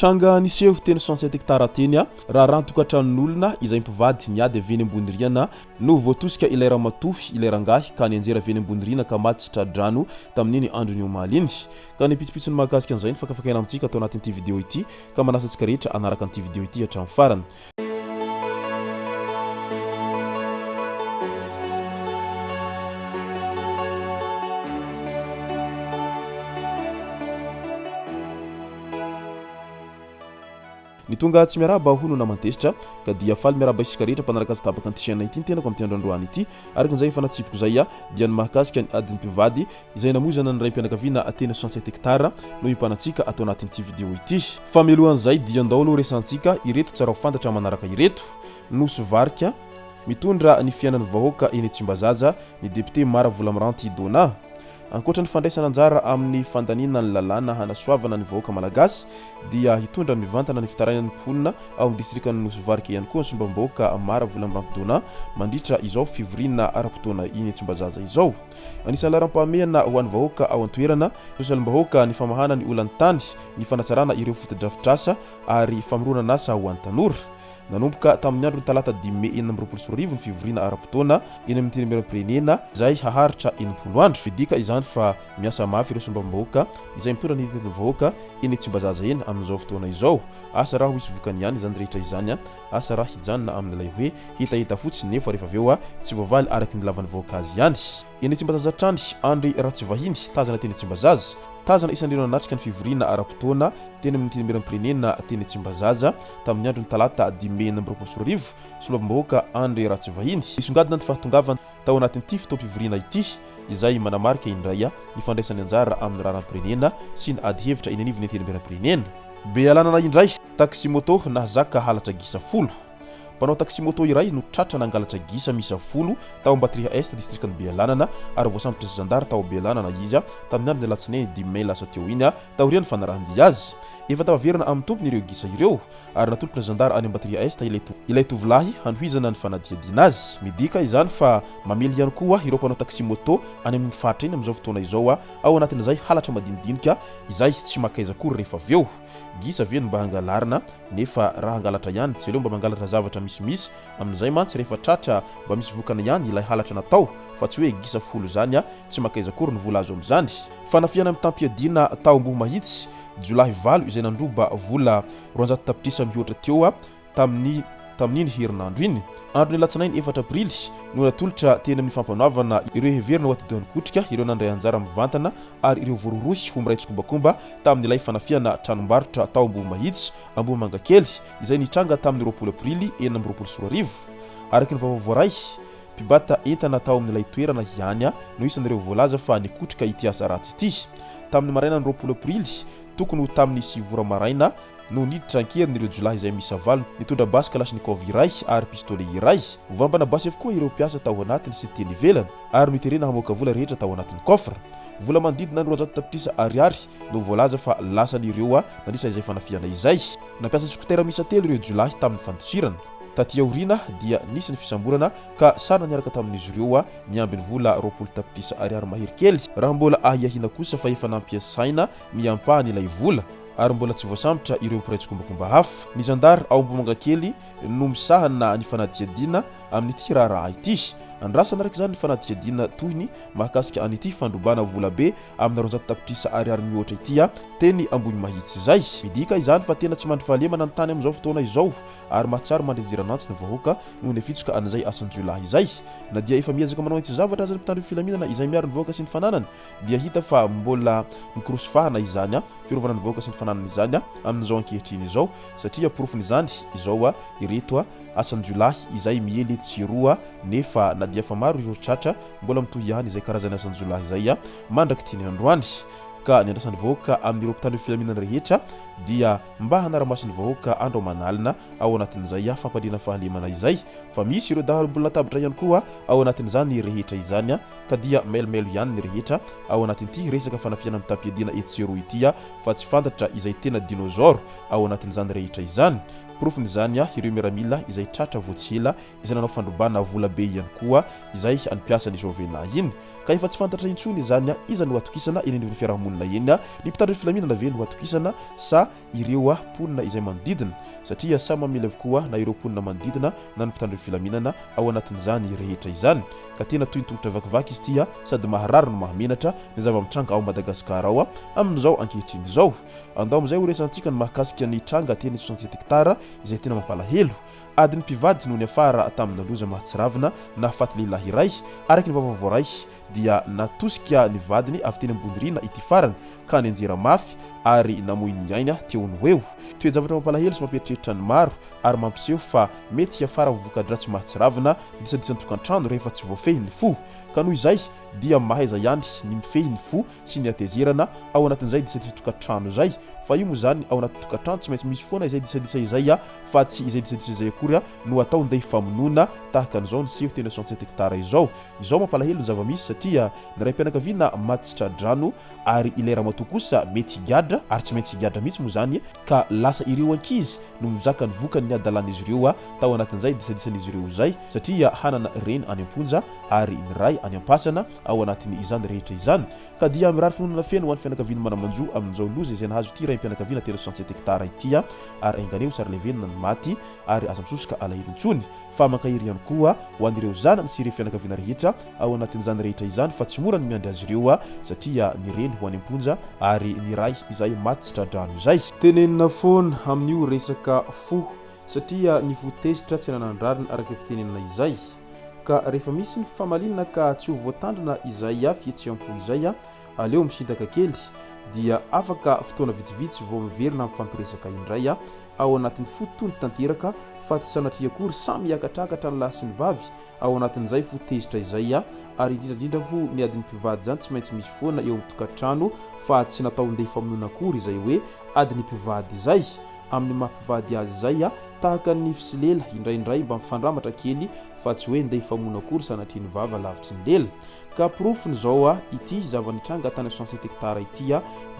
tranga niseho teny 67 hectara teny raha raha tokatranon'olona izay mpivady niady aveny ambony riana no voatosika ilay ramatofy ilay rangahy ka nianjera aveny ambony riana ka maty tradrano tamin'iny andro ny omaly iny ka ny pitsopitsony mahakasika an'izay ny fakafakaina amintsika atao anatin'ity vidéo ity ka manasantsika rehetra anaraka an'ity vidéo ity hatramin'ny farany. Ny tonga tsy miaraba hono namantesitra ka dia faly miaraba isika rehetra mpanaraka azy tabaka an'ity chaîne ity ny tenako amin'ity androandroany ity araka an'izay efa natsipiko izay dia ny mahakasika ny adiny mpivady izay namozana ny raim-pianakaviana teny 67 hectara no himpanantsika atao anatin'ity vidéo ity. Fa mialohan'izay dia ndao aloha resantsika ireto tsara ho fantatra manaraka ireto nosy varika mitondra ny fiainan'ny vahoaka eny Tsimbazaza ny député Mara Volamiranty Dona. Ankoatra ny fandraisana anjara amin'ny fandaniana ny lalàna hanasoavana ny vahoaka malagasy dia hitondra mivantana ny fitarainan'ny mponina ao amin'ny distrikan'ny Nosy-Varika ihany koa ny sombam-bahoaka Mara Volamiranty Dona mandritra izao fivoriana ara-potoana iny Tsimbazaza izao. Anisan'ny laharam-pahamehana ho an'ny vahoaka ao an-toerana sosalim-bahoaka ny famahana ny olantany ny fanatsarana ireo fotodrafitrasa ary famoronana asa ho an'ny tanora. Nanomboka tamin'ny andro talata 5 Mei 2024 ny fivoriana ara-potoana eny amin'ny teny miram-pirenena izay haharitra 80 andro. Vidika izany fa miasa mafy ireo sombam-bahoaka izay mitondra ny tetin'ny vahoaka eny Tsimbazaza eny amin'izao fotoana izao. Asa raha ho hisy vokany ihany izany rehetra izany asa raha hijanona amin'ilay hoe hitahita fotsiny nefa rehefa avy eo tsy voavaly araky ny lavan'ny vahoaka azy ihany. Eny Tsimbazaza trandry Andry Ratsivahiny tazana teny Tsimbazaza tazana isan'ireo nanatrika ny fivoriana ara-potoana teny amin'ny teny miram-pirenena teny Tsimbazaza tamin'ny andro ny talata 5 Mei 2024 sombam-bahoaka Andry Ratsivahiny isongadina ny fahatongavana tao anatin'ity fotoam-pivoriana ity izay manamarika indray ny fandraisany anjara amin'ny raharam-pirenena sy ny ady hevitra eny anivony teny miram-pirenena. Bealanana indray taxi moto nahazaka halatra gisa 10. Mpanao taxi moto iray no tratra nangalatra gisa misa 10 tao Ambatria Est distrikan'ny Bealanana ary voasambotra sy zandary tao Bealanana izy tamin'ny andro ny alatsinainy 10 Mei lasa teo iny taorian'ny fanarahandia azy. Efa tavaverina amin'ny tompony ireo gisa ireo ary natolotry zandary any Ambatria Est ilay tovolahy hanohizana ny fanadihadiana azy. Midika izany fa mamely ihany koa ireo mpanao taxi moto any amin'ny fatra iny amin'izao fotoana izao ao anatin'izay halatra madinidinika izay tsy makaiza akory rehefa avy eo. Gisa veno mba hangalarina nefa raha hangalatra ihany tsy aleo mba mangalatra zavatra misimisy amin'izay mantsy rehefa tratra mba misy vokana ihany ilay halatra natao fa tsy hoe gisa 10 zany tsy makaiza akory ny vola azo amin'izany. Fanafiana amin'ny tampiadina tao Amboho Mahitsy Jolahy 8 izay nandroba vola 200 tapitrisa mihoatra teo tamin'iny herinandro iny. Andro ny alatsinainy 4 Aprily no natolotra teny amin'ny fampanaovana ireo heverina ho atidohan'ny kotrika ireo nandray anjara mivantana ary ireo voarorohy ho miray tsikombakomba tamin'ilay fanafiana tranombarotra tao Amboho Mahitsy Amboho Mangakely izay nitranga tamin'ny 20 Aprily 2024. Araky ny vaovao mpibata entana tao amin'ilay toerana ihany no isan'ireo voalaza fa nikotrika ity asa ratsy ity. Tamin'ny maraina ny 20 Aprily tokony ho tamin'ny 9 ora maraina no niditra ankerin'ireo jolahy izay misa 8 nitondra basy kalashnikov iray ary pistolet iray. Vampana basy avokoa ireo mpiasa tao anatiny sy teny ivelany ary niterena hamoaka vola rehetra tao anatin'ny kofra. Vola manodidina 200 tapitrisa ariary no voalaza fa lasan'ireo nandritra izay fanafiana izay. Nampiasa skotera misa 3 ireo jolahy tamin'ny fandosirana. Taty aoriana dia nisy ny fisamborana ka sarina niaraka tamin'izy ireo miamby ny vola 20 tapitrisa ariary mahery kely. Raha mbola ahiahina kosa fa efa nampiasaina miampahany ilay vola ary mbola tsy voasambotra ireo mpiray tsikombakomba hafa. Ny zandary ao Amboho Mangakely no misahana ny fanadihadiana amin'ity raharaha ity. Andrasana araka izany ny fanadihadiana toyny mahakasika an'ity fandrobana vola be amin'ny 200 tapitrisa ariary mihoatra ity teny Amboho Mahitsy izay. Midika izany fa tena tsy mandry fahalemana ny tany amin'izao fotoana izao ary mahatsara mandrediranantsy ny vahoaka noho ny fitsoka an'izay asan'ny jolahy izay. Na dia efa miezaka manao itsy zavatra azy ny mpitandro filaminana izay miaro ny vahoaka sy ny fananany dia hita fa mbola mikorosofahana izany fiarovana ny vahoaka sy ny fananany izany amin'izao ankehitriny izao satria porofiny izao ireto asan'ny jolahy izay miely tsiroa nefa na dia fa maro ireo tratra mbola mitohy ihany izay karazany asan'ny jolahy izay mandraky tiany androany. Ka ny andrasan'ny vahoaka amin'ireo mpitandro filaminana rehetra dia mba hanaramasin'ny vahoaka andro manalina ao anatin'izay fampaliana fahalemana izay fa misy ireo dahalo-bola latabatra ihany koa ao anatin'izany rehetra izany ka dia mailomelo ihany ny rehetra ao anatin'ity resaka fanafiana amin'ny tampiadina etsero ity fa tsy fantatra izay tena dinosaure ao anatin'izany rehetra izany. profiny zany ireo miaramila izay tratra voatsila izay nanao fandrobana vola be ihany koa izay anympiasany Jovena iny ka efa tsy fantatra intsony zany iza no atokisana eny anivon'ny fiarahamonina eny ny mpitandro ny filaminana ve no atokisana sa ireo ponina izay manodidina satria samy mamela avokoa na ireo ponina manodidina na ny mpitandro ny filaminana ao anatin'izany rehetra izany ka tena toy ny tongotra vakivaky izy tia sady maharary no mahamenatra ny zava-mitranga ao Madagasikara ao amin'izao ankehitriny izao andao amin'izay ho resantsika ny mahakasika ny tranga teny 67 hektara izay tena mampalahelo adiny mpivady no ny afara tamin'ny loza mahatsiravina na faty lehilahy iray araky ny vaovao ray dia natosika ny vadiny avy teny ambonirina ity farany ka ny anjera mafy ary namoy ny aina teo ny hoeo toe-javatra mampalahelo sy mampieritreritra ny maro ary mampiseho fa mety hiafara vovoka-dratsy mahatsiravina disadisany tokantrano rehefa tsy voafehy ny fo ka noho izay dia mahaiza ihany ny mifehy ny fo sy ny atezerana ao anatin'izay disadisa tokantrano zay fa io moa zany ao anaty tokantrano tsy maintsy misy foana izay disadisa izay fa tsy izay disadisa izay akory no atao ndeha famonoana tahaka an'izao ny seho tena 67 hektara izao mampalahelo ny zava-misy satria ny ray mpianakaviana matitra drano ary ilera matoa kosa mety higadra ary tsy maintsy higadra mihitsy moa zany ka lasa ireo ankizy no mizaka ny vokany adalan'izy ireo tao anatin'izay disadisan'izy ireo zay satria hanana reny any amponja ary ny ray any ampasana ao anatin'ny izany rehetra izany ka dia mirary finoana feno ho an'ny fianakaviana manamanjo amin'izao loza izay nahazo ity ray mpianakaviana tena 67 hektara ity ary ainganeo tsara levenina ny maty ary aza misosoka alaherintsony fa mankahiry ihany koa ho an'ireo zanany sy ireo fianakaviana rehetra ao anatin'izany rehetra izany fa tsy mora ny miandry azy ireo satria ny reny ho any amponja ary ny ray izay maty tsy tradrano izay tenenina foana amin'io resaka fo satria ny fotezitra tsy nanandrarina araka fitenenina izay ka rehefa misy ny famalinana ka tsy ho voatandrina izay fihetseam-po izay aleo misintaka kely dia afaka fotoana vitsivitsy vao miverina amin'ny fampiresaka indray ao anatin'ny fotony tanteraka fa tsy sanatria akory samy hiakatrakatra ny lahy sy ny vavy ao anatin'izay fotezitra izay ary indrindrandrindra ho ny adiny mpivady zany tsy maintsy misy foana eo amin'ny tokantrano fa tsy natao ndeha famonoana akory izay hoe adiny mpivady izay amin'ny mampivady azy zay tahaka ny fisilela indraindray mba mifandramatra kely fa tsy hoe ndeha famonoana akory sanatriany vava lavitry ny lela ka profiny zao ity zavanitranga tany 67 hektara ity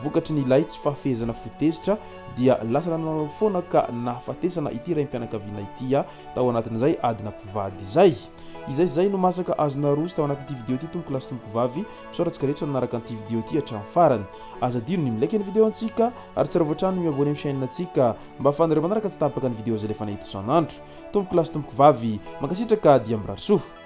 vokatry ny ilay tsy fahafehezana fotezitra dia lasa nanao foana ka nahafatesana ity ray mpianakaviana ity tao anatin'izay adina mpivady izay no masaka azona rozy tao anatin'ity video ity tomboko lasy tomboko vavy misoratsika rehetra nanaraka an'ity video ity hatramin'ny farany aza dino ny milaiky ny video antsika ary tsara voatrano miabone amin'ny chaîne antsika mba fanareo manaraka tsy tapaka ny video zay lefa nahita isan'andro tomboko lasy tomboko vavy mankasitraka dia mirary soa